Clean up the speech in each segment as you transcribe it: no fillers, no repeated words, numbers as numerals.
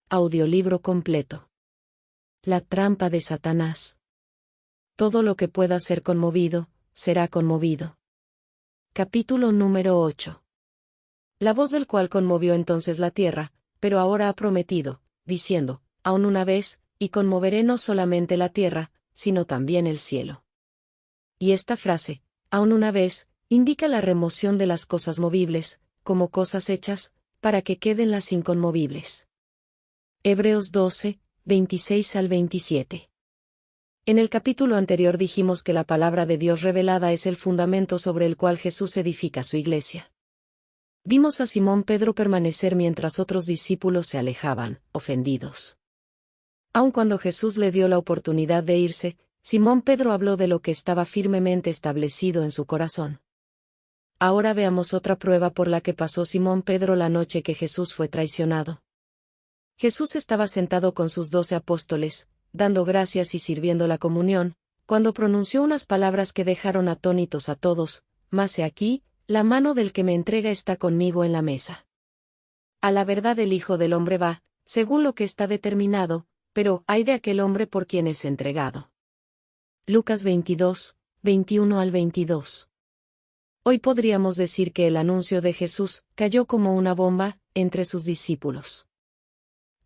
audiolibro completo. La trampa de Satanás. Todo lo que pueda ser conmovido, será conmovido. Capítulo número 8. La voz del cual conmovió entonces la tierra, pero ahora ha prometido, diciendo, aún una vez, y conmoveré no solamente la tierra, sino también el cielo. Y esta frase, aún una vez, indica la remoción de las cosas movibles, como cosas hechas, para que queden las inconmovibles. Hebreos 12, 26 al 27. En el capítulo anterior dijimos que la palabra de Dios revelada es el fundamento sobre el cual Jesús edifica su iglesia. Vimos a Simón Pedro permanecer mientras otros discípulos se alejaban, ofendidos. Aun cuando Jesús le dio la oportunidad de irse, Simón Pedro habló de lo que estaba firmemente establecido en su corazón. Ahora veamos otra prueba por la que pasó Simón Pedro la noche que Jesús fue traicionado. Jesús estaba sentado con sus 12 apóstoles, dando gracias y sirviendo la comunión, cuando pronunció unas palabras que dejaron atónitos a todos: mas he aquí, la mano del que me entrega está conmigo en la mesa. A la verdad el Hijo del Hombre va, según lo que está determinado, pero ay de aquel hombre por quien es entregado. Lucas 22, 21 al 22. Hoy podríamos decir que el anuncio de Jesús cayó como una bomba entre sus discípulos.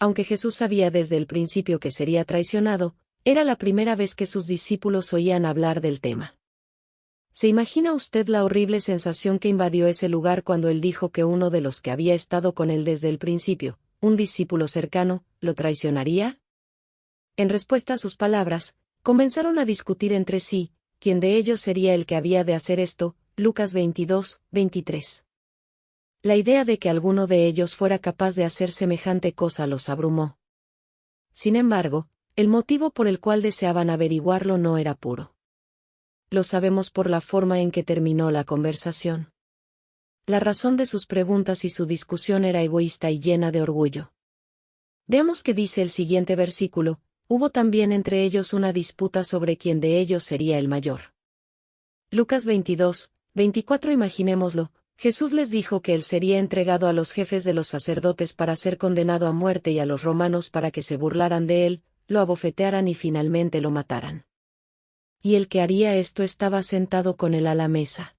Aunque Jesús sabía desde el principio que sería traicionado, era la primera vez que sus discípulos oían hablar del tema. ¿Se imagina usted la horrible sensación que invadió ese lugar cuando él dijo que uno de los que había estado con él desde el principio, un discípulo cercano, lo traicionaría? En respuesta a sus palabras, comenzaron a discutir entre sí, quién de ellos sería el que había de hacer esto. Lucas 22, 23. La idea de que alguno de ellos fuera capaz de hacer semejante cosa los abrumó. Sin embargo, el motivo por el cual deseaban averiguarlo no era puro. Lo sabemos por la forma en que terminó la conversación. La razón de sus preguntas y su discusión era egoísta y llena de orgullo. Veamos qué dice el siguiente versículo: hubo también entre ellos una disputa sobre quién de ellos sería el mayor. Lucas 22, 24. Imaginémoslo. Jesús les dijo que él sería entregado a los jefes de los sacerdotes para ser condenado a muerte y a los romanos para que se burlaran de él, lo abofetearan y finalmente lo mataran. Y el que haría esto estaba sentado con él a la mesa.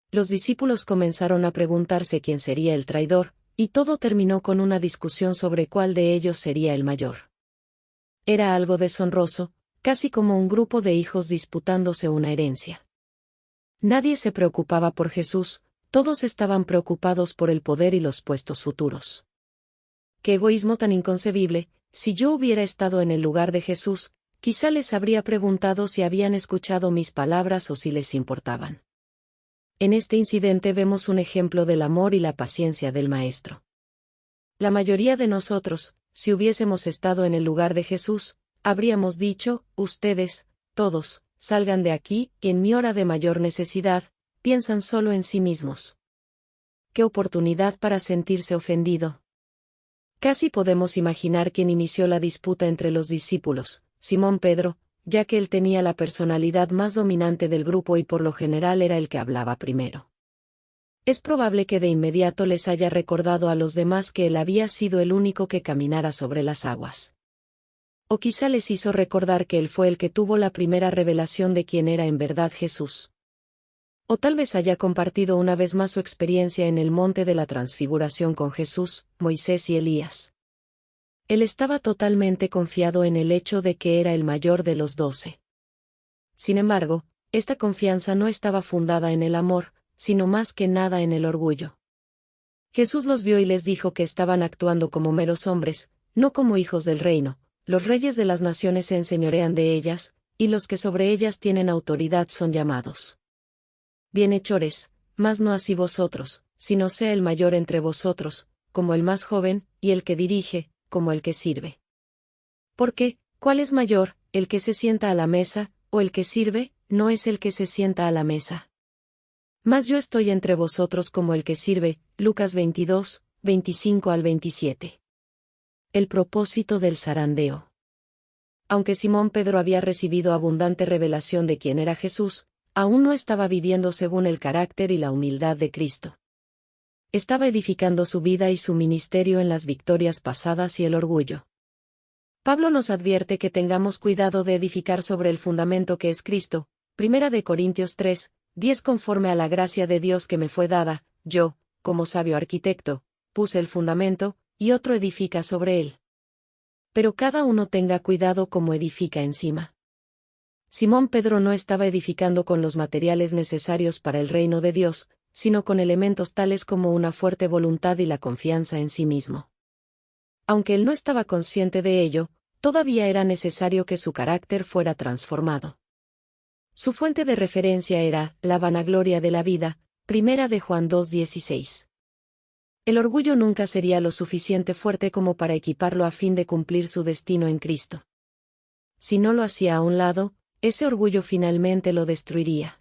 Los discípulos comenzaron a preguntarse quién sería el traidor, y todo terminó con una discusión sobre cuál de ellos sería el mayor. Era algo deshonroso, casi como un grupo de hijos disputándose una herencia. Nadie se preocupaba por Jesús, todos estaban preocupados por el poder y los puestos futuros. ¡Qué egoísmo tan inconcebible! Si yo hubiera estado en el lugar de Jesús, quizá les habría preguntado si habían escuchado mis palabras o si les importaban. En este incidente vemos un ejemplo del amor y la paciencia del Maestro. La mayoría de nosotros, si hubiésemos estado en el lugar de Jesús, habríamos dicho: ustedes, todos, salgan de aquí, y en mi hora de mayor necesidad, piensan solo en sí mismos. ¡Qué oportunidad para sentirse ofendido! Casi podemos imaginar quién inició la disputa entre los discípulos: Simón Pedro, ya que él tenía la personalidad más dominante del grupo y por lo general era el que hablaba primero. Es probable que de inmediato les haya recordado a los demás que él había sido el único que caminara sobre las aguas. O quizá les hizo recordar que él fue el que tuvo la primera revelación de quién era en verdad Jesús. O tal vez haya compartido una vez más su experiencia en el monte de la transfiguración con Jesús, Moisés y Elías. Él estaba totalmente confiado en el hecho de que era el mayor de los 12. Sin embargo, esta confianza no estaba fundada en el amor, sino más que nada en el orgullo. Jesús los vio y les dijo que estaban actuando como meros hombres, no como hijos del reino. Los reyes de las naciones se enseñorean de ellas, y los que sobre ellas tienen autoridad son llamados bienhechores, mas no así vosotros, sino sea el mayor entre vosotros, como el más joven, y el que dirige, como el que sirve. Porque, ¿cuál es mayor, el que se sienta a la mesa, o el que sirve? No es el que se sienta a la mesa. Mas yo estoy entre vosotros como el que sirve. Lucas 22, 25 al 27. El propósito del zarandeo. Aunque Simón Pedro había recibido abundante revelación de quién era Jesús, aún no estaba viviendo según el carácter y la humildad de Cristo. Estaba edificando su vida y su ministerio en las victorias pasadas y el orgullo. Pablo nos advierte que tengamos cuidado de edificar sobre el fundamento que es Cristo. 1 Corintios 3, 10 Conforme a la gracia de Dios que me fue dada, yo, como sabio arquitecto, puse el fundamento, y otro edifica sobre él. Pero cada uno tenga cuidado cómo edifica encima. Simón Pedro no estaba edificando con los materiales necesarios para el reino de Dios, sino con elementos tales como una fuerte voluntad y la confianza en sí mismo. Aunque él no estaba consciente de ello, todavía era necesario que su carácter fuera transformado. Su fuente de referencia era la vanagloria de la vida, 1 de Juan 2:16. El orgullo nunca sería lo suficiente fuerte como para equiparlo a fin de cumplir su destino en Cristo. Si no lo hacía a un lado, ese orgullo finalmente lo destruiría.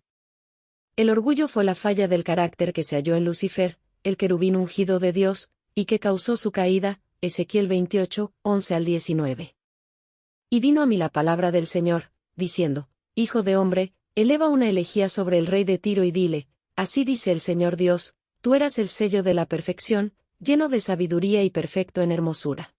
El orgullo fue la falla del carácter que se halló en Lucifer, el querubín ungido de Dios, y que causó su caída, Ezequiel 28, 11 al 19. Y vino a mí la palabra del Señor, diciendo: Hijo de hombre, eleva una elegía sobre el rey de Tiro y dile: Así dice el Señor Dios, tú eras el sello de la perfección, lleno de sabiduría y perfecto en hermosura.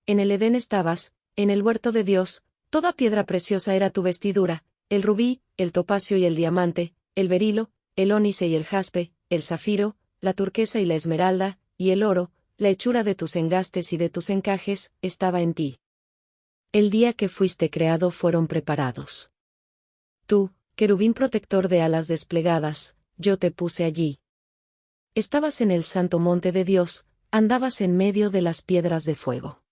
En el Edén estabas, en el huerto de Dios, toda piedra preciosa era tu vestidura, el rubí, el topacio y el diamante, el berilo, el ónice y el jaspe, el zafiro, la turquesa y la esmeralda, y el oro, la hechura de tus engastes y de tus encajes, estaba en ti. El día que fuiste creado fueron preparados. Tú, querubín protector de alas desplegadas, yo te puse allí. Estabas en el santo monte de Dios, andabas en medio de las piedras de fuego.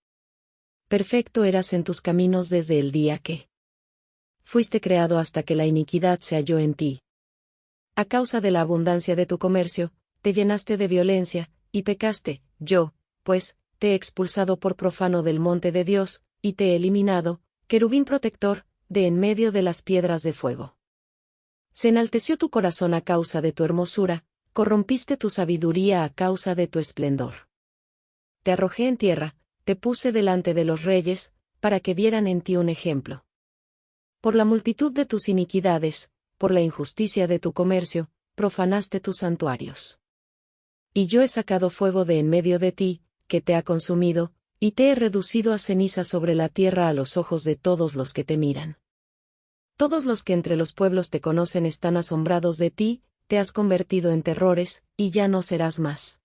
Perfecto eras en tus caminos desde el día que fuiste creado hasta que la iniquidad se halló en ti. A causa de la abundancia de tu comercio, te llenaste de violencia, y pecaste. Yo, pues, te he expulsado por profano del monte de Dios, y te he eliminado, querubín protector, de en medio de las piedras de fuego. Se enalteció tu corazón a causa de tu hermosura, corrompiste tu sabiduría a causa de tu esplendor. Te arrojé en tierra, te puse delante de los reyes, para que vieran en ti un ejemplo. Por la multitud de tus iniquidades, por la injusticia de tu comercio, profanaste tus santuarios. Y yo he sacado fuego de en medio de ti, que te ha consumido, y te he reducido a ceniza sobre la tierra a los ojos de todos los que te miran. Todos los que entre los pueblos te conocen están asombrados de ti, te has convertido en terrores, y ya no serás más.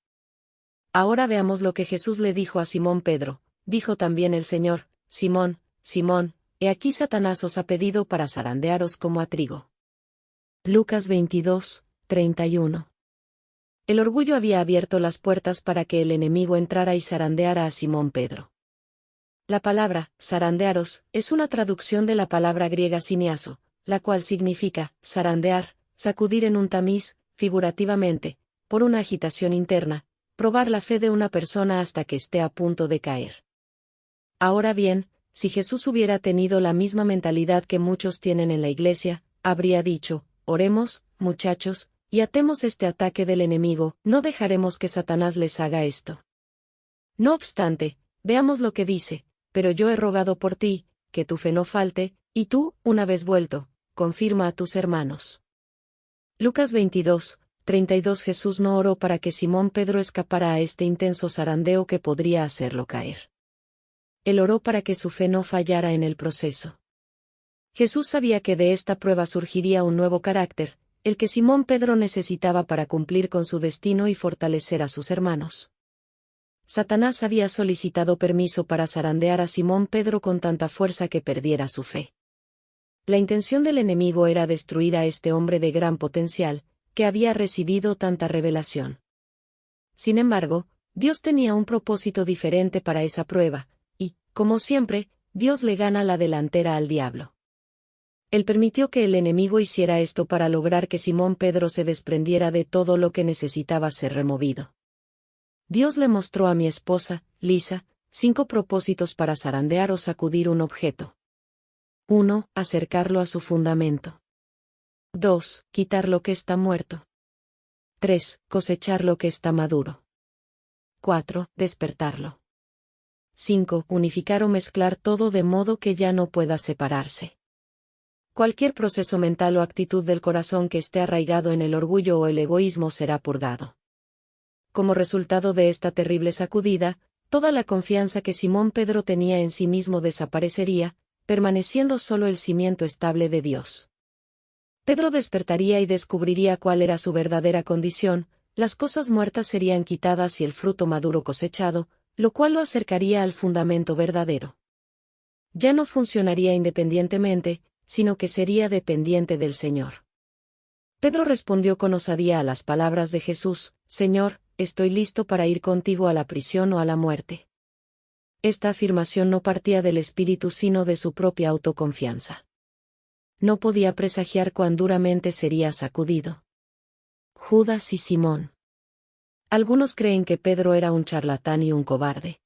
Ahora veamos lo que Jesús le dijo a Simón Pedro. Dijo también el Señor: Simón, Simón, he aquí Satanás os ha pedido para zarandearos como a trigo. Lucas 22, 31. El orgullo había abierto las puertas para que el enemigo entrara y zarandeara a Simón Pedro. La palabra, zarandearos, es una traducción de la palabra griega siniaso, la cual significa zarandear, sacudir en un tamiz, figurativamente, por una agitación interna, probar la fe de una persona hasta que esté a punto de caer. Ahora bien, si Jesús hubiera tenido la misma mentalidad que muchos tienen en la iglesia, habría dicho: oremos, muchachos, y atemos este ataque del enemigo, no dejaremos que Satanás les haga esto. No obstante, veamos lo que dice: pero yo he rogado por ti, que tu fe no falte, y tú, una vez vuelto, confirma a tus hermanos. Lucas 22, 32. Jesús no oró para que Simón Pedro escapara a este intenso zarandeo que podría hacerlo caer. Él oró para que su fe no fallara en el proceso. Jesús sabía que de esta prueba surgiría un nuevo carácter, el que Simón Pedro necesitaba para cumplir con su destino y fortalecer a sus hermanos. Satanás había solicitado permiso para zarandear a Simón Pedro con tanta fuerza que perdiera su fe. La intención del enemigo era destruir a este hombre de gran potencial, que había recibido tanta revelación. Sin embargo, Dios tenía un propósito diferente para esa prueba, y, como siempre, Dios le gana la delantera al diablo. Él permitió que el enemigo hiciera esto para lograr que Simón Pedro se desprendiera de todo lo que necesitaba ser removido. Dios le mostró a mi esposa, Lisa, 5 propósitos para zarandear o sacudir un objeto. 1. Acercarlo a su fundamento. 2. Quitar lo que está muerto. 3. Cosechar lo que está maduro. 4. Despertarlo. 5. Unificar o mezclar todo de modo que ya no pueda separarse. Cualquier proceso mental o actitud del corazón que esté arraigado en el orgullo o el egoísmo será purgado. como resultado de esta terrible sacudida, toda la confianza que Simón Pedro tenía en sí mismo desaparecería, permaneciendo solo el cimiento estable de Dios. Pedro despertaría y descubriría cuál era su verdadera condición, las cosas muertas serían quitadas y el fruto maduro cosechado, lo cual lo acercaría al fundamento verdadero. Ya no funcionaría independientemente, sino que sería dependiente del Señor. Pedro respondió con osadía a las palabras de Jesús: Señor, estoy listo para ir contigo a la prisión o a la muerte. Esta afirmación no partía del espíritu sino de su propia autoconfianza. No podía presagiar cuán duramente sería sacudido. Judas y Simón. Algunos creen que Pedro era un charlatán y un cobarde.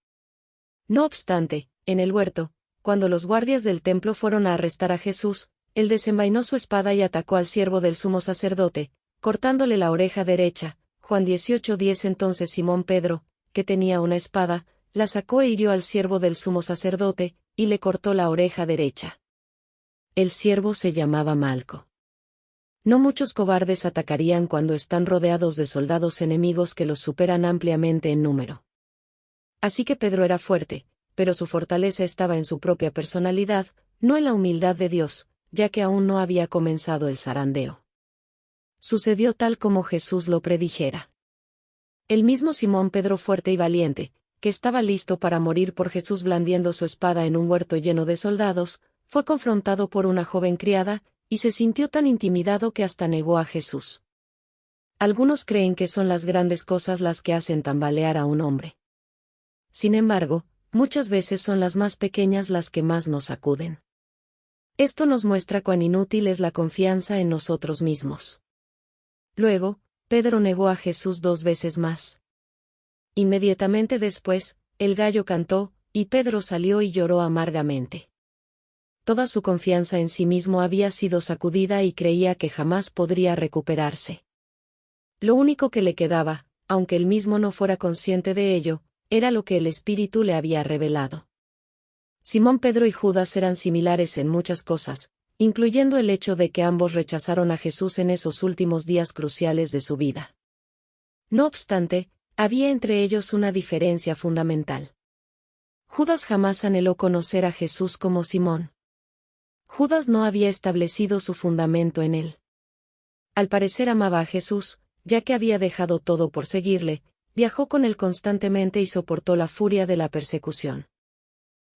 No obstante, en el huerto, cuando los guardias del templo fueron a arrestar a Jesús, él desenvainó su espada y atacó al siervo del sumo sacerdote, cortándole la oreja derecha. Juan 18:10. Entonces Simón Pedro, que tenía una espada, la sacó e hirió al siervo del sumo sacerdote, y le cortó la oreja derecha. El siervo se llamaba Malco. No muchos cobardes atacarían cuando están rodeados de soldados enemigos que los superan ampliamente en número. Así que Pedro era fuerte, pero su fortaleza estaba en su propia personalidad, no en la humildad de Dios, ya que aún no había comenzado el zarandeo. Sucedió tal como Jesús lo predijera. El mismo Simón Pedro, fuerte y valiente, que estaba listo para morir por Jesús blandiendo su espada en un huerto lleno de soldados, fue confrontado por una joven criada, y se sintió tan intimidado que hasta negó a Jesús. Algunos creen que son las grandes cosas las que hacen tambalear a un hombre. Sin embargo, muchas veces son las más pequeñas las que más nos sacuden. Esto nos muestra cuán inútil es la confianza en nosotros mismos. Luego, Pedro negó a Jesús 2 veces más. Inmediatamente después, el gallo cantó, y Pedro salió y lloró amargamente. Toda su confianza en sí mismo había sido sacudida y creía que jamás podría recuperarse. Lo único que le quedaba, aunque él mismo no fuera consciente de ello, era lo que el Espíritu le había revelado. Simón Pedro y Judas eran similares en muchas cosas, incluyendo el hecho de que ambos rechazaron a Jesús en esos últimos días cruciales de su vida. No obstante, había entre ellos una diferencia fundamental. Judas jamás anheló conocer a Jesús como Simón. Judas no había establecido su fundamento en él. Al parecer amaba a Jesús, ya que había dejado todo por seguirle, viajó con él constantemente y soportó la furia de la persecución.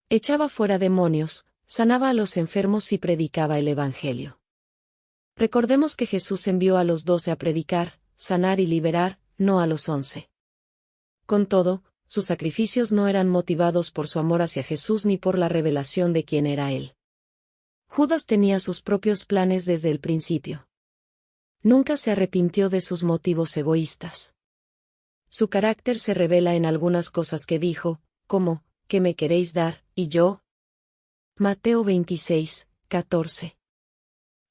Echaba fuera demonios, sanaba a los enfermos y predicaba el Evangelio. Recordemos que Jesús envió a los 12 a predicar, sanar y liberar, no a los 11. Con todo, sus sacrificios no eran motivados por su amor hacia Jesús ni por la revelación de quién era él. Judas tenía sus propios planes desde el principio. Nunca se arrepintió de sus motivos egoístas. Su carácter se revela en algunas cosas que dijo, como: ¿qué me queréis dar, y yo? Mateo 26:14.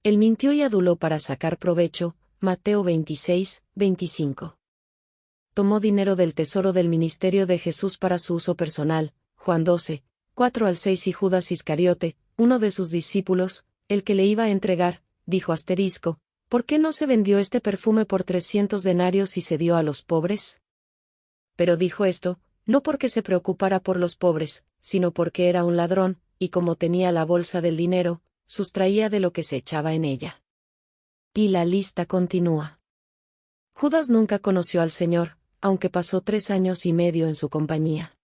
Él mintió y aduló para sacar provecho, Mateo 26:25. Tomó dinero del tesoro del ministerio de Jesús para su uso personal, Juan 12:4-6. Y Judas Iscariote, uno de sus discípulos, el que le iba a entregar, dijo asterisco: ¿por qué no se vendió este perfume por 300 denarios y se dio a los pobres? Pero dijo esto, no porque se preocupara por los pobres, sino porque era un ladrón, y como tenía la bolsa del dinero, sustraía de lo que se echaba en ella. Y la lista continúa. Judas nunca conoció al Señor, aunque pasó 3 años y medio en su compañía.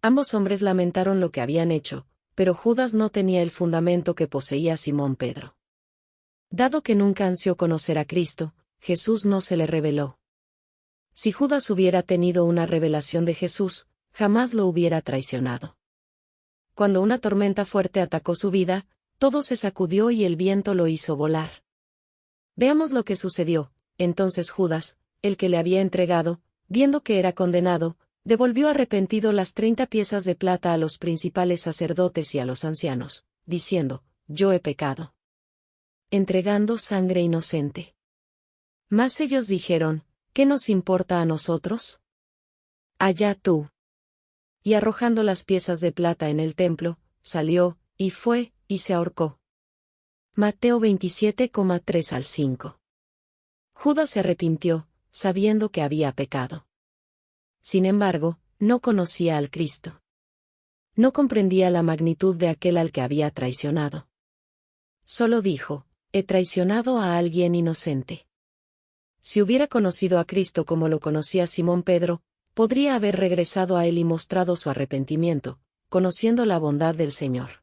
Ambos hombres lamentaron lo que habían hecho, pero Judas no tenía el fundamento que poseía Simón Pedro. Dado que nunca ansió conocer a Cristo, Jesús no se le reveló. Si Judas hubiera tenido una revelación de Jesús, jamás lo hubiera traicionado. Cuando una tormenta fuerte atacó su vida, todo se sacudió y el viento lo hizo volar. Veamos lo que sucedió. Entonces Judas, el que le había entregado, viendo que era condenado, devolvió arrepentido las 30 piezas de plata a los principales sacerdotes y a los ancianos, diciendo: yo he pecado. Entregando sangre inocente. Mas ellos dijeron: ¿qué nos importa a nosotros? Allá tú. Y arrojando las piezas de plata en el templo, salió, y fue, y se ahorcó. Mateo 27,3-5. Judas se arrepintió, sabiendo que había pecado. sin embargo, no conocía al Cristo. No comprendía la magnitud de aquel al que había traicionado. Solo dijo, he traicionado a alguien inocente. Si hubiera conocido a Cristo como lo conocía Simón Pedro, podría haber regresado a él y mostrado su arrepentimiento, conociendo la bondad del Señor.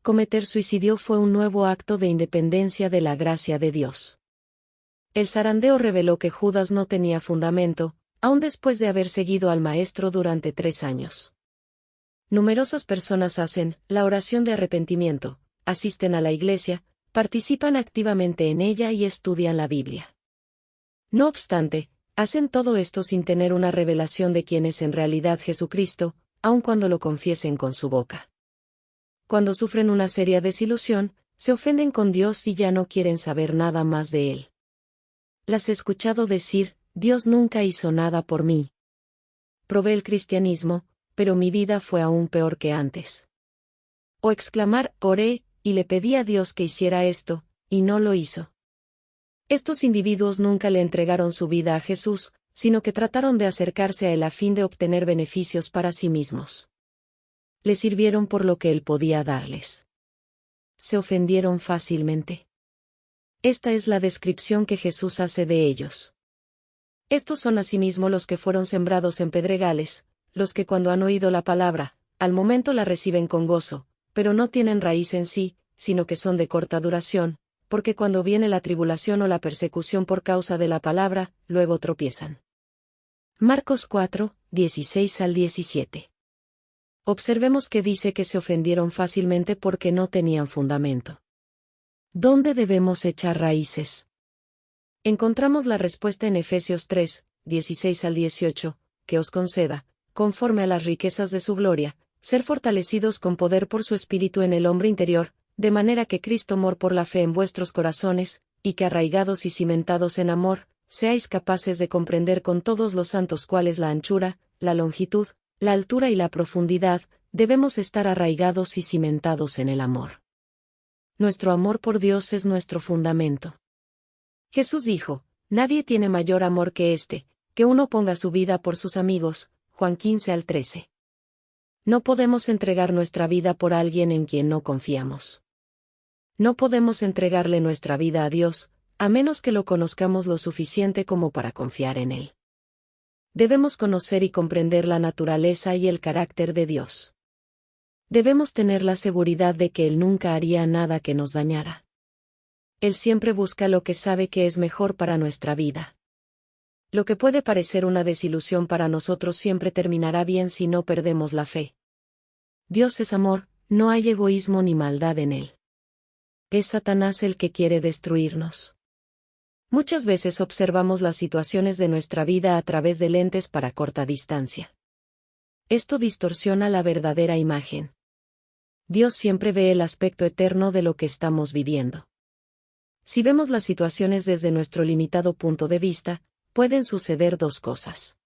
Cometer suicidio fue un nuevo acto de independencia de la gracia de Dios. El zarandeo reveló que Judas no tenía fundamento, aun después de haber seguido al Maestro durante 3 años. Numerosas personas hacen la oración de arrepentimiento, asisten a la iglesia, participan activamente en ella y estudian la Biblia. No obstante, hacen todo esto sin tener una revelación de quién es en realidad Jesucristo, aun cuando lo confiesen con su boca. Cuando sufren una seria desilusión, se ofenden con Dios y ya no quieren saber nada más de Él. Las he escuchado decir, Dios nunca hizo nada por mí. Probé el cristianismo, pero mi vida fue aún peor que antes. O exclamar, oré, y le pedí a Dios que hiciera esto, y no lo hizo. Estos individuos nunca le entregaron su vida a Jesús, sino que trataron de acercarse a Él a fin de obtener beneficios para sí mismos. Le sirvieron por lo que Él podía darles. Se ofendieron fácilmente. Esta es la descripción que Jesús hace de ellos. Estos son asimismo los que fueron sembrados en pedregales, los que cuando han oído la palabra, al momento la reciben con gozo, pero no tienen raíz en sí, sino que son de corta duración, porque cuando viene la tribulación o la persecución por causa de la palabra, luego tropiezan. Marcos 4, 16 al 17. Observemos que dice que se ofendieron fácilmente porque no tenían fundamento. ¿Dónde debemos echar raíces? Encontramos la respuesta en Efesios 3, 16 al 18, que os conceda, conforme a las riquezas de su gloria, ser fortalecidos con poder por su Espíritu en el hombre interior, de manera que Cristo mor por la fe en vuestros corazones, y que arraigados y cimentados en amor, seáis capaces de comprender con todos los santos cuál es la anchura, la longitud, la altura y la profundidad, debemos estar arraigados y cimentados en el amor. Nuestro amor por Dios es nuestro fundamento. Jesús dijo, nadie tiene mayor amor que este, que uno ponga su vida por sus amigos, Juan 15 al 13. No podemos entregar nuestra vida por alguien en quien no confiamos. No podemos entregarle nuestra vida a Dios, a menos que lo conozcamos lo suficiente como para confiar en Él. Debemos conocer y comprender la naturaleza y el carácter de Dios. Debemos tener la seguridad de que Él nunca haría nada que nos dañara. Él siempre busca lo que sabe que es mejor para nuestra vida. Lo que puede parecer una desilusión para nosotros siempre terminará bien si no perdemos la fe. Dios es amor, no hay egoísmo ni maldad en Él. Es Satanás el que quiere destruirnos. Muchas veces observamos las situaciones de nuestra vida a través de lentes para corta distancia. Esto distorsiona la verdadera imagen. Dios siempre ve el aspecto eterno de lo que estamos viviendo. Si vemos las situaciones desde nuestro limitado punto de vista, pueden suceder 2 cosas.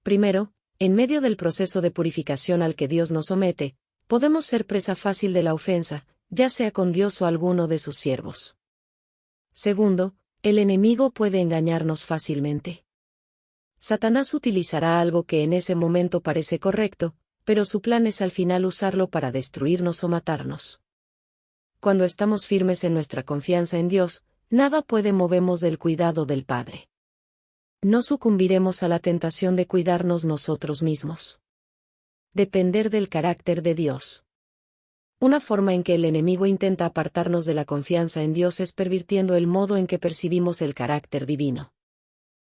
Primero, en medio del proceso de purificación al que Dios nos somete, podemos ser presa fácil de la ofensa, ya sea con Dios o alguno de sus siervos. Segundo, el enemigo puede engañarnos fácilmente. Satanás utilizará algo que en ese momento parece correcto, pero su plan es al final usarlo para destruirnos o matarnos. Cuando estamos firmes en nuestra confianza en Dios, nada puede movernos del cuidado del Padre. No sucumbiremos a la tentación de cuidarnos nosotros mismos. Depender del carácter de Dios. Una forma en que el enemigo intenta apartarnos de la confianza en Dios es pervirtiendo el modo en que percibimos el carácter divino.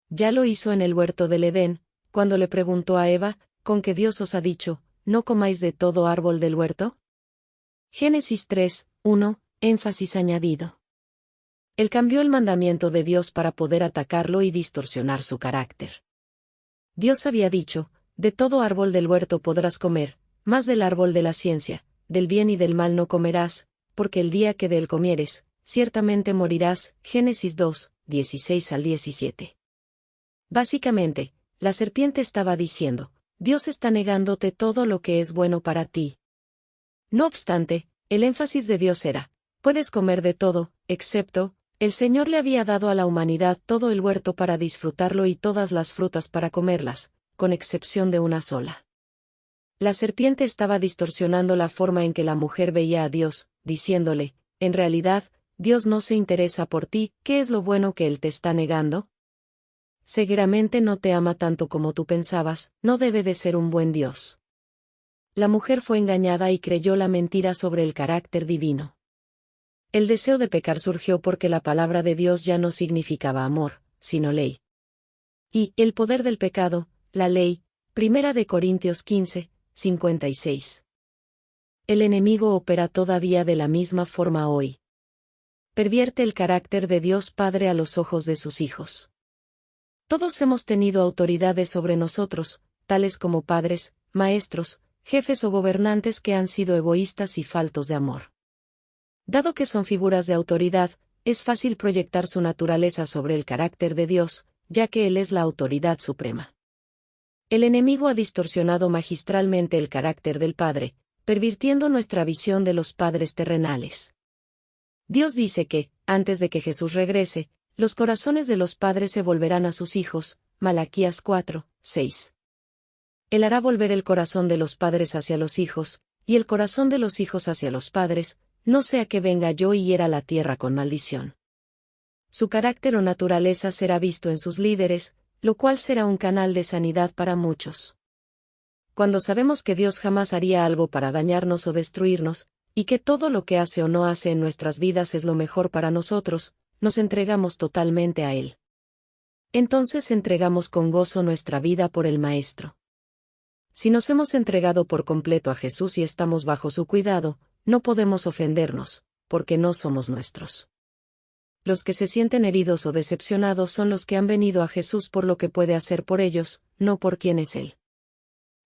Ya lo hizo en el huerto del Edén, cuando le preguntó a Eva, ¿con qué Dios os ha dicho, no comáis de todo árbol del huerto? Génesis 3, 1, énfasis añadido. Él cambió el mandamiento de Dios para poder atacarlo y distorsionar su carácter. Dios había dicho, de todo árbol del huerto podrás comer, mas del árbol de la ciencia, del bien y del mal no comerás, porque el día que de él comieres, ciertamente morirás. Génesis 2, 16 al 17. Básicamente, la serpiente estaba diciendo, Dios está negándote todo lo que es bueno para ti. No obstante, el énfasis de Dios era, puedes comer de todo, excepto, el Señor le había dado a la humanidad todo el huerto para disfrutarlo y todas las frutas para comerlas, con excepción de una sola. La serpiente estaba distorsionando la forma en que la mujer veía a Dios, diciéndole, en realidad, Dios no se interesa por ti, ¿qué es lo bueno que Él te está negando? Seguramente no te ama tanto como tú pensabas, no debe de ser un buen Dios. La mujer fue engañada y creyó la mentira sobre el carácter divino. El deseo de pecar surgió porque la palabra de Dios ya no significaba amor, sino ley. Y el poder del pecado, la ley, 1 Corintios 15:56. El enemigo opera todavía de la misma forma hoy. Pervierte el carácter de Dios Padre a los ojos de sus hijos. Todos hemos tenido autoridades sobre nosotros, tales como padres, maestros, jefes o gobernantes que han sido egoístas y faltos de amor. Dado que son figuras de autoridad, es fácil proyectar su naturaleza sobre el carácter de Dios, ya que Él es la autoridad suprema. El enemigo ha distorsionado magistralmente el carácter del Padre, pervirtiendo nuestra visión de los padres terrenales. Dios dice que, antes de que Jesús regrese, los corazones de los padres se volverán a sus hijos, Malaquías 4:6. Él hará volver el corazón de los padres hacia los hijos, y el corazón de los hijos hacia los padres, no sea que venga yo y hiera la tierra con maldición. Su carácter o naturaleza será visto en sus líderes, lo cual será un canal de sanidad para muchos. Cuando sabemos que Dios jamás haría algo para dañarnos o destruirnos, y que todo lo que hace o no hace en nuestras vidas es lo mejor para nosotros, nos entregamos totalmente a Él. Entonces entregamos con gozo nuestra vida por el Maestro. Si nos hemos entregado por completo a Jesús y estamos bajo su cuidado, no podemos ofendernos, porque no somos nuestros. Los que se sienten heridos o decepcionados son los que han venido a Jesús por lo que puede hacer por ellos, no por quién es Él.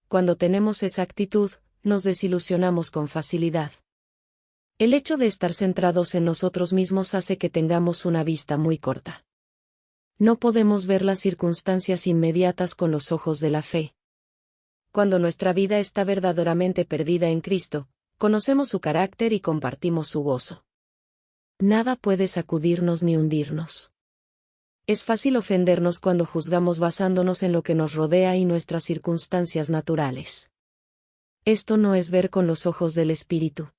Cuando tenemos esa actitud, nos desilusionamos con facilidad. El hecho de estar centrados en nosotros mismos hace que tengamos una vista muy corta. No podemos ver las circunstancias inmediatas con los ojos de la fe. Cuando nuestra vida está verdaderamente perdida en Cristo, conocemos su carácter y compartimos su gozo. Nada puede sacudirnos ni hundirnos. Es fácil ofendernos cuando juzgamos basándonos en lo que nos rodea y nuestras circunstancias naturales. Esto no es ver con los ojos del Espíritu.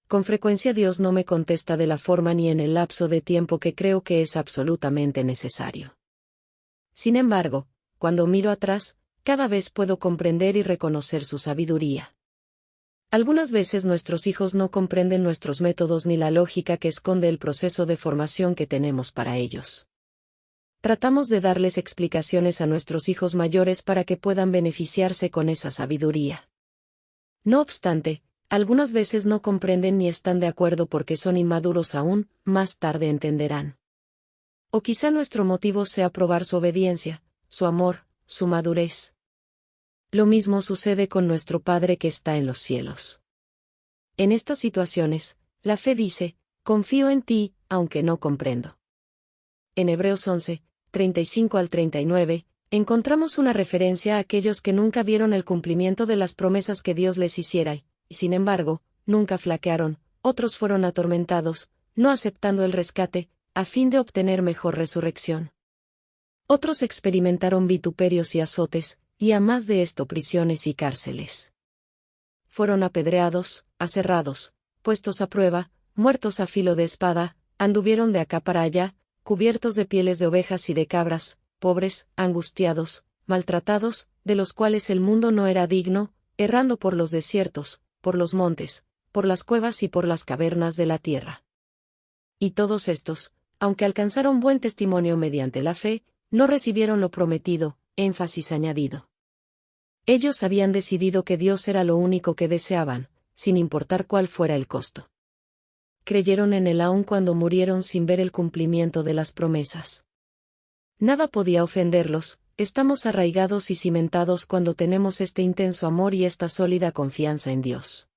Con frecuencia Dios no me contesta de la forma ni en el lapso de tiempo que creo que es absolutamente necesario. Sin embargo, cuando miro atrás, cada vez puedo comprender y reconocer su sabiduría. Algunas veces nuestros hijos no comprenden nuestros métodos ni la lógica que esconde el proceso de formación que tenemos para ellos. Tratamos de darles explicaciones a nuestros hijos mayores para que puedan beneficiarse con esa sabiduría. No obstante, algunas veces no comprenden ni están de acuerdo porque son inmaduros aún, más tarde entenderán. O quizá nuestro motivo sea probar su obediencia, su amor, su madurez. Lo mismo sucede con nuestro Padre que está en los cielos. En estas situaciones, la fe dice, confío en ti, aunque no comprendo. En Hebreos 11:35-39, encontramos una referencia a aquellos que nunca vieron el cumplimiento de las promesas que Dios les hiciera y, sin embargo, nunca flaquearon, otros fueron atormentados, no aceptando el rescate, a fin de obtener mejor resurrección. Otros experimentaron vituperios y azotes, y a más de esto prisiones y cárceles. Fueron apedreados, aserrados, puestos a prueba, muertos a filo de espada, anduvieron de acá para allá, cubiertos de pieles de ovejas y de cabras, pobres, angustiados, maltratados, de los cuales el mundo no era digno, errando por los desiertos, por los montes, por las cuevas y por las cavernas de la tierra. Y todos estos, aunque alcanzaron buen testimonio mediante la fe, no recibieron lo prometido, énfasis añadido. Ellos habían decidido que Dios era lo único que deseaban, sin importar cuál fuera el costo. Creyeron en Él aun cuando murieron sin ver el cumplimiento de las promesas. Nada podía ofenderlos, estamos arraigados y cimentados cuando tenemos este intenso amor y esta sólida confianza en Dios.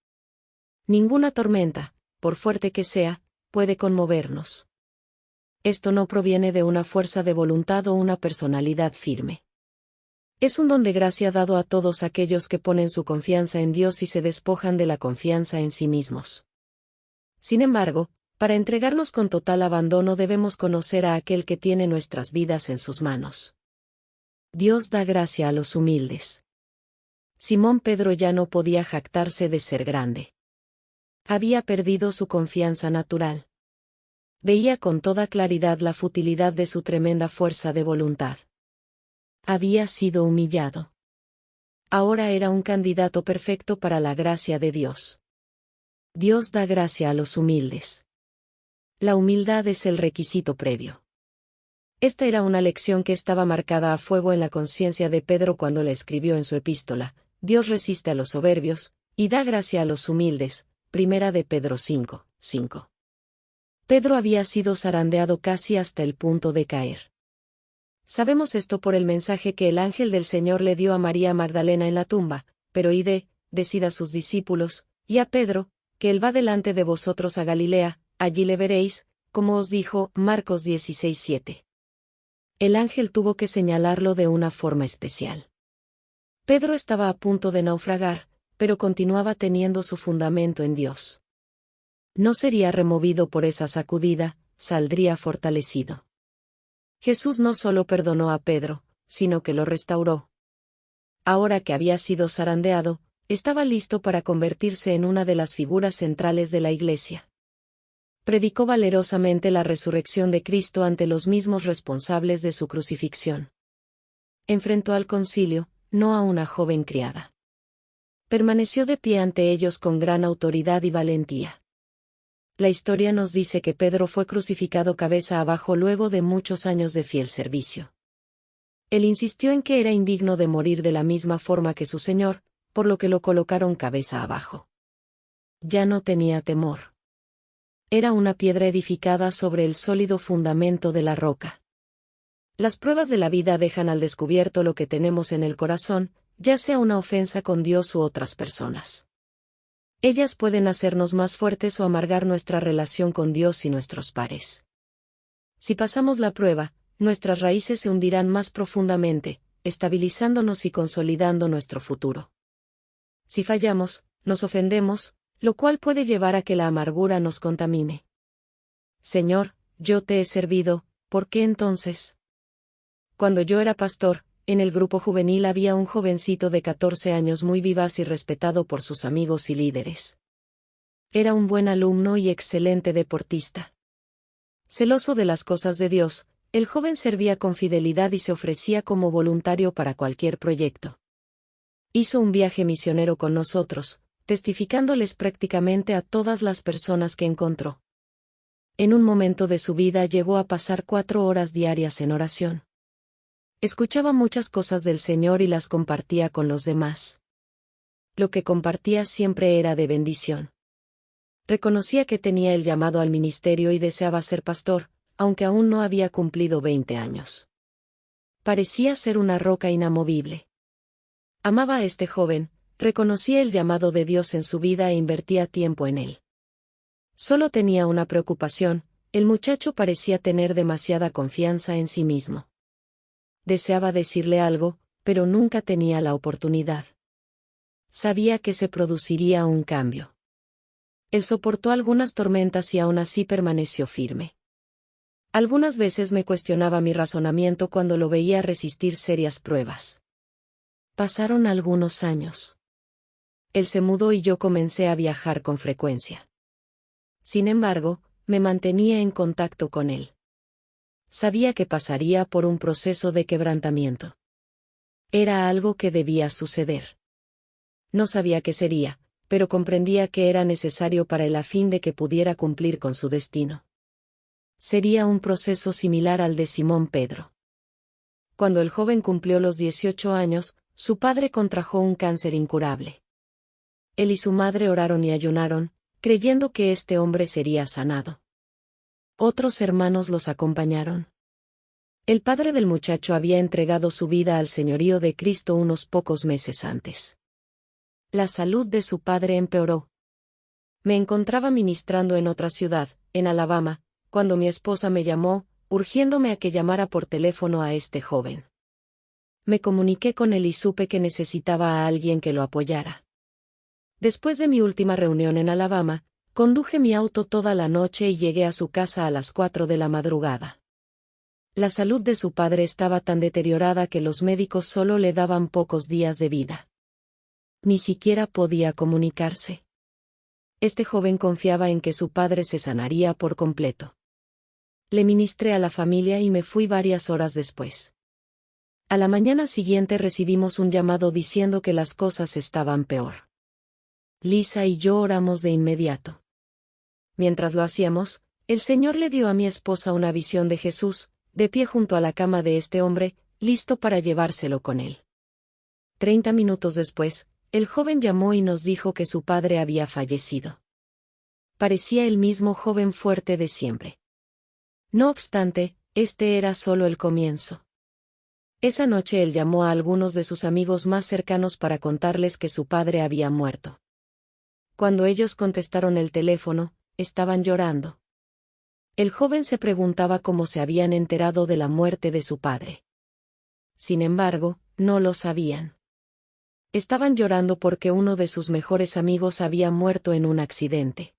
Ninguna tormenta, por fuerte que sea, puede conmovernos. Esto no proviene de una fuerza de voluntad o una personalidad firme. Es un don de gracia dado a todos aquellos que ponen su confianza en Dios y se despojan de la confianza en sí mismos. Sin embargo, para entregarnos con total abandono debemos conocer a aquel que tiene nuestras vidas en sus manos. Dios da gracia a los humildes. Simón Pedro ya no podía jactarse de ser grande. Había perdido su confianza natural. Veía con toda claridad la futilidad de su tremenda fuerza de voluntad. Había sido humillado. Ahora era un candidato perfecto para la gracia de Dios. Dios da gracia a los humildes. La humildad es el requisito previo. Esta era una lección que estaba marcada a fuego en la conciencia de Pedro cuando la escribió en su epístola: Dios resiste a los soberbios, y da gracia a los humildes. Primera de Pedro 5:5. Pedro había sido zarandeado casi hasta el punto de caer. Sabemos esto por el mensaje que el ángel del Señor le dio a María Magdalena en la tumba: pero decid a sus discípulos, y a Pedro, que él va delante de vosotros a Galilea, allí le veréis, como os dijo. Marcos 16:7. El ángel tuvo que señalarlo de una forma especial. Pedro estaba a punto de naufragar, pero continuaba teniendo su fundamento en Dios. No sería removido por esa sacudida, saldría fortalecido. Jesús no solo perdonó a Pedro, sino que lo restauró. Ahora que había sido zarandeado, estaba listo para convertirse en una de las figuras centrales de la Iglesia. Predicó valerosamente la resurrección de Cristo ante los mismos responsables de su crucifixión. Enfrentó al concilio, no a una joven criada. Permaneció de pie ante ellos con gran autoridad y valentía. La historia nos dice que Pedro fue crucificado cabeza abajo luego de muchos años de fiel servicio. Él insistió en que era indigno de morir de la misma forma que su Señor, por lo que lo colocaron cabeza abajo. Ya no tenía temor. Era una piedra edificada sobre el sólido fundamento de la roca. Las pruebas de la vida dejan al descubierto lo que tenemos en el corazón, ya sea una ofensa con Dios u otras personas. Ellas pueden hacernos más fuertes o amargar nuestra relación con Dios y nuestros pares. Si pasamos la prueba, nuestras raíces se hundirán más profundamente, estabilizándonos y consolidando nuestro futuro. Si fallamos, nos ofendemos, lo cual puede llevar a que la amargura nos contamine. Señor, yo te he servido, ¿por qué entonces? Cuando yo era pastor, en el grupo juvenil había un jovencito de 14 años muy vivaz y respetado por sus amigos y líderes. Era un buen alumno y excelente deportista. Celoso de las cosas de Dios, el joven servía con fidelidad y se ofrecía como voluntario para cualquier proyecto. Hizo un viaje misionero con nosotros, testificándoles prácticamente a todas las personas que encontró. En un momento de su vida llegó a pasar 4 horas diarias en oración. Escuchaba muchas cosas del Señor y las compartía con los demás. Lo que compartía siempre era de bendición. Reconocía que tenía el llamado al ministerio y deseaba ser pastor, aunque aún no había cumplido 20 años. Parecía ser una roca inamovible. Amaba a este joven, reconocía el llamado de Dios en su vida e invertía tiempo en él. Solo tenía una preocupación: el muchacho parecía tener demasiada confianza en sí mismo. Deseaba decirle algo, pero nunca tenía la oportunidad. Sabía que se produciría un cambio. Él soportó algunas tormentas y aún así permaneció firme. Algunas veces me cuestionaba mi razonamiento cuando lo veía resistir serias pruebas. Pasaron algunos años. Él se mudó y yo comencé a viajar con frecuencia. Sin embargo, me mantenía en contacto con él. Sabía que pasaría por un proceso de quebrantamiento. Era algo que debía suceder. No sabía qué sería, pero comprendía que era necesario para él a fin de que pudiera cumplir con su destino. Sería un proceso similar al de Simón Pedro. Cuando el joven cumplió los 18 años, su padre contrajo un cáncer incurable. Él y su madre oraron y ayunaron, creyendo que este hombre sería sanado. Otros hermanos los acompañaron. El padre del muchacho había entregado su vida al señorío de Cristo unos pocos meses antes. La salud de su padre empeoró. Me encontraba ministrando en otra ciudad, en Alabama, cuando mi esposa me llamó, urgiéndome a que llamara por teléfono a este joven. Me comuniqué con él y supe que necesitaba a alguien que lo apoyara. Después de mi última reunión en Alabama, conduje mi auto toda la noche y llegué a su casa a las 4 de la madrugada. La salud de su padre estaba tan deteriorada que los médicos solo le daban pocos días de vida. Ni siquiera podía comunicarse. Este joven confiaba en que su padre se sanaría por completo. Le ministré a la familia y me fui varias horas después. A la mañana siguiente recibimos un llamado diciendo que las cosas estaban peor. Lisa y yo oramos de inmediato. Mientras lo hacíamos, el Señor le dio a mi esposa una visión de Jesús, de pie junto a la cama de este hombre, listo para llevárselo con él. 30 minutos después, el joven llamó y nos dijo que su padre había fallecido. Parecía el mismo joven fuerte de siempre. No obstante, este era solo el comienzo. Esa noche él llamó a algunos de sus amigos más cercanos para contarles que su padre había muerto. Cuando ellos contestaron el teléfono, estaban llorando. El joven se preguntaba cómo se habían enterado de la muerte de su padre. Sin embargo, no lo sabían. Estaban llorando porque uno de sus mejores amigos había muerto en un accidente.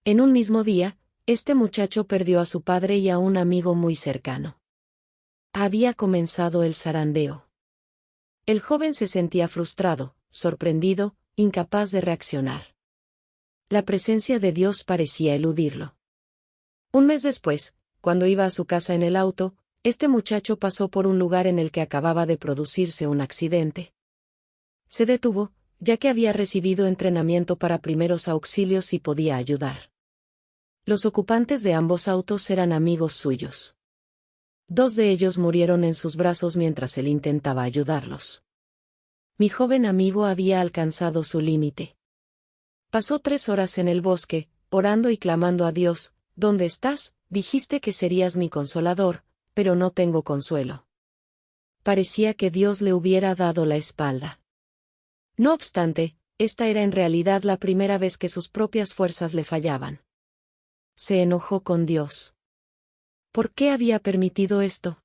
En un mismo día, este muchacho perdió a su padre y a un amigo muy cercano. Había comenzado el zarandeo. El joven se sentía frustrado, sorprendido, incapaz de reaccionar. La presencia de Dios parecía eludirlo. Un mes después, cuando iba a su casa en el auto, este muchacho pasó por un lugar en el que acababa de producirse un accidente. Se detuvo, ya que había recibido entrenamiento para primeros auxilios y podía ayudar. Los ocupantes de ambos autos eran amigos suyos. 2 de ellos murieron en sus brazos mientras él intentaba ayudarlos. Mi joven amigo había alcanzado su límite. Pasó 3 horas en el bosque, orando y clamando a Dios: ¿Dónde estás? Dijiste que serías mi consolador, pero no tengo consuelo. Parecía que Dios le hubiera dado la espalda. No obstante, esta era en realidad la primera vez que sus propias fuerzas le fallaban. Se enojó con Dios. ¿Por qué había permitido esto?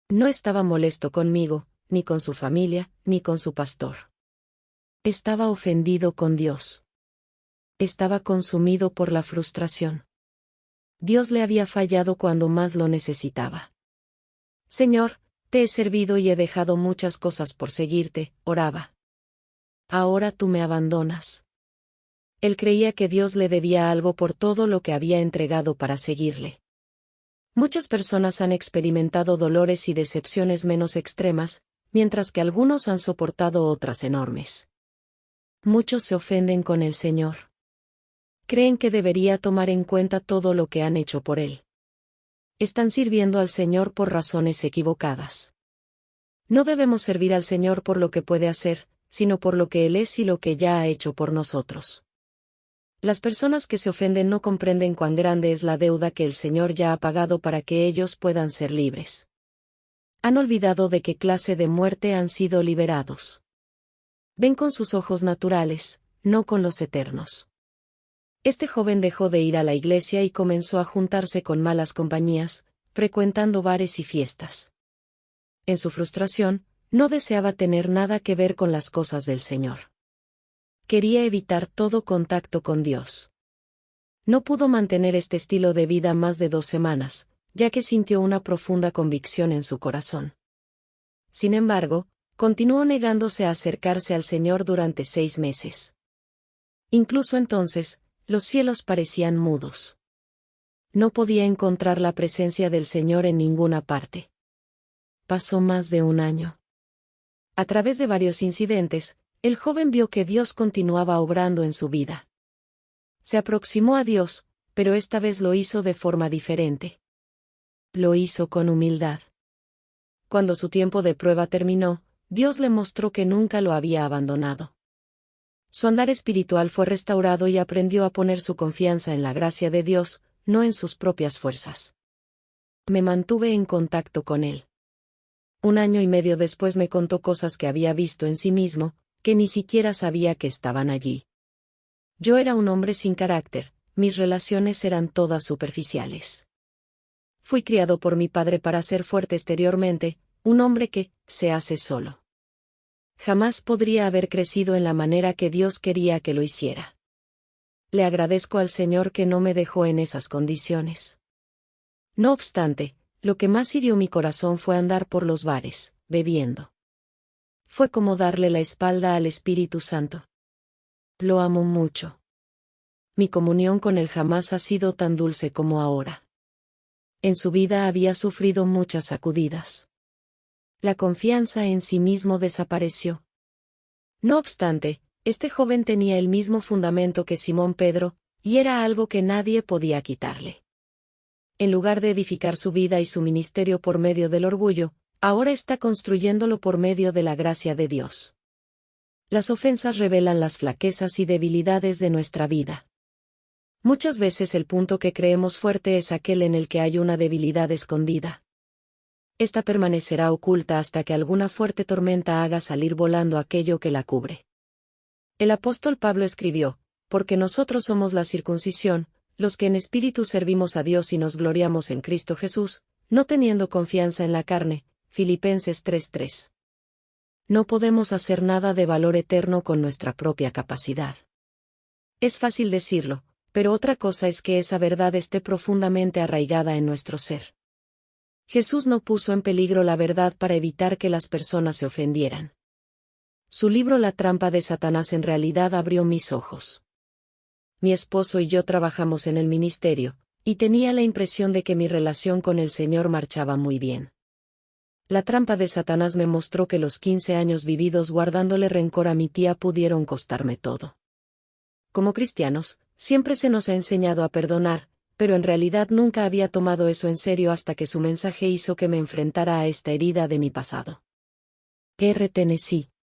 No estaba molesto conmigo, ni con su familia, ni con su pastor. Estaba ofendido con Dios. Estaba consumido por la frustración. Dios le había fallado cuando más lo necesitaba. Señor, te he servido y he dejado muchas cosas por seguirte, oraba. Ahora tú me abandonas. Él creía que Dios le debía algo por todo lo que había entregado para seguirle. Muchas personas han experimentado dolores y decepciones menos extremas, mientras que algunos han soportado otras enormes. Muchos se ofenden con el Señor. Creen que debería tomar en cuenta todo lo que han hecho por Él. Están sirviendo al Señor por razones equivocadas. No debemos servir al Señor por lo que puede hacer, sino por lo que Él es y lo que ya ha hecho por nosotros. Las personas que se ofenden no comprenden cuán grande es la deuda que el Señor ya ha pagado para que ellos puedan ser libres. Han olvidado de qué clase de muerte han sido liberados. Ven con sus ojos naturales, no con los eternos. Este joven dejó de ir a la iglesia y comenzó a juntarse con malas compañías, frecuentando bares y fiestas. En su frustración, no deseaba tener nada que ver con las cosas del Señor. Quería evitar todo contacto con Dios. No pudo mantener este estilo de vida más de 2 semanas, ya que sintió una profunda convicción en su corazón. Sin embargo, continuó negándose a acercarse al Señor durante 6 meses. Incluso entonces, los cielos parecían mudos. No podía encontrar la presencia del Señor en ninguna parte. Pasó más de 1 año. A través de varios incidentes, el joven vio que Dios continuaba obrando en su vida. Se aproximó a Dios, pero esta vez lo hizo de forma diferente. Lo hizo con humildad. Cuando su tiempo de prueba terminó, Dios le mostró que nunca lo había abandonado. Su andar espiritual fue restaurado y aprendió a poner su confianza en la gracia de Dios, no en sus propias fuerzas. Me mantuve en contacto con él. 1 año y medio después me contó cosas que había visto en sí mismo, que ni siquiera sabía que estaban allí. Yo era un hombre sin carácter, mis relaciones eran todas superficiales. Fui criado por mi padre para ser fuerte exteriormente, un hombre que se hace solo. Jamás podría haber crecido en la manera que Dios quería que lo hiciera. Le agradezco al Señor que no me dejó en esas condiciones. No obstante, Lo que más hirió mi corazón fue andar por los bares, bebiendo. Fue como darle la espalda al Espíritu Santo. Lo amo mucho. Mi comunión con él jamás ha sido tan dulce como ahora. En su vida había sufrido muchas sacudidas. La confianza en sí mismo desapareció. No obstante, este joven tenía el mismo fundamento que Simón Pedro, y era algo que nadie podía quitarle. En lugar de edificar su vida y su ministerio por medio del orgullo, ahora está construyéndolo por medio de la gracia de Dios. Las ofensas revelan las flaquezas y debilidades de nuestra vida. Muchas veces el punto que creemos fuerte es aquel en el que hay una debilidad escondida. Esta permanecerá oculta hasta que alguna fuerte tormenta haga salir volando aquello que la cubre. El apóstol Pablo escribió, porque nosotros somos la circuncisión, los que en espíritu servimos a Dios y nos gloriamos en Cristo Jesús, no teniendo confianza en la carne. Filipenses 3:3. No podemos hacer nada de valor eterno con nuestra propia capacidad. Es fácil decirlo, pero otra cosa es que esa verdad esté profundamente arraigada en nuestro ser. Jesús no puso en peligro la verdad para evitar que las personas se ofendieran. Su libro La trampa de Satanás en realidad abrió mis ojos. Mi esposo y yo trabajamos en el ministerio, y tenía la impresión de que mi relación con el Señor marchaba muy bien. La trampa de Satanás me mostró que los 15 años vividos guardándole rencor a mi tía pudieron costarme todo. Como cristianos, siempre se nos ha enseñado a perdonar, pero en realidad nunca había tomado eso en serio hasta que su mensaje hizo que me enfrentara a esta herida de mi pasado. R. Tennessee.